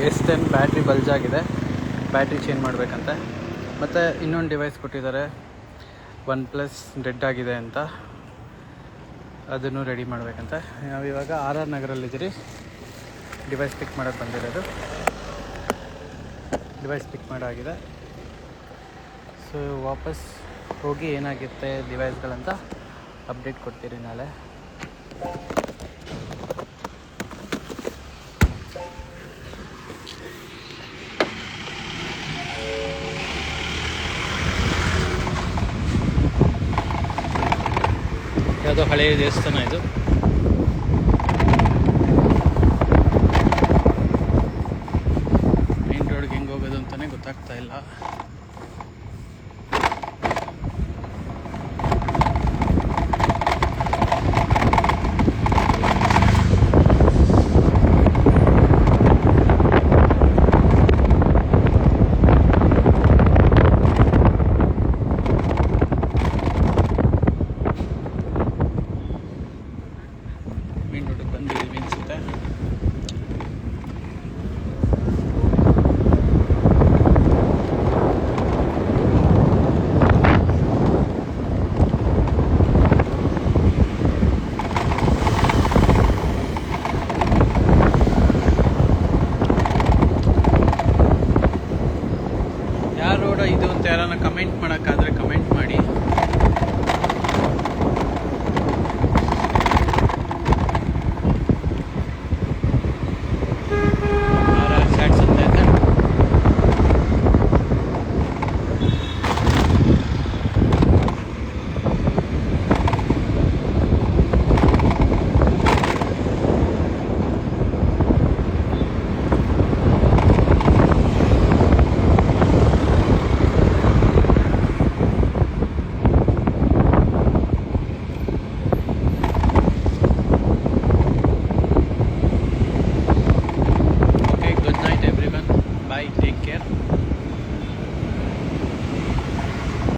S10 battery bulge ಆಗಿದೆ, battery change ಮಾಡಬೇಕಂತೆ. ಮತ್ತು ಇನ್ನೊಂದು ಡಿವೈಸ್ ಕೊಟ್ಟಿದ್ದಾರೆ, OnePlus ಡೆಡ್ ಆಗಿದೆ ಅಂತ, ಅದನ್ನು ರೆಡಿ ಮಾಡಬೇಕಂತೆ. ನಾವಿವಾಗ RR ನಗರಲ್ಲಿದ್ದೀರಿ. ಡಿವೈಸ್ ಪಿಕ್ ಮಾಡೋಕ್ಕೆ ಬಂದಿರೋದು. ಡಿವೈಸ್ ಪಿಕ್ ಮಾಡಾಗಿದೆ. ಸೊ ವಾಪಸ್ ಹೋಗಿ ಏನಾಗುತ್ತೆ ಡಿವೈಸ್ಗಳಂತ ಅಪ್ಡೇಟ್ ಕೊಡ್ತೀರಿ ನಾಳೆ. ಯಾವುದೋ ಹಳೆಯ ದೇವಸ್ಥಾನ ಇದು. ಮೇನ್ ರೋಡ್ಗೆ ಹೆಂಗೆ ಹೋಗೋದು ಅಂತಲೇ ಗೊತ್ತಾಗ್ತಾ ಇಲ್ಲ. ಮೇನ್ ರೋಡಿಗೆ ಬಂದಿದ್ದೀವಿ ಅನಿಸುತ್ತೆ. ಯಾವ ರೋಡ ಇದು ಅಂತ ಯಾರನ್ನ ಕಮೆಂಟ್ ಮಾಡೋಕ್ಕಾದರೆ ಕಮೆಂಟ್ ಮಾಡಿ.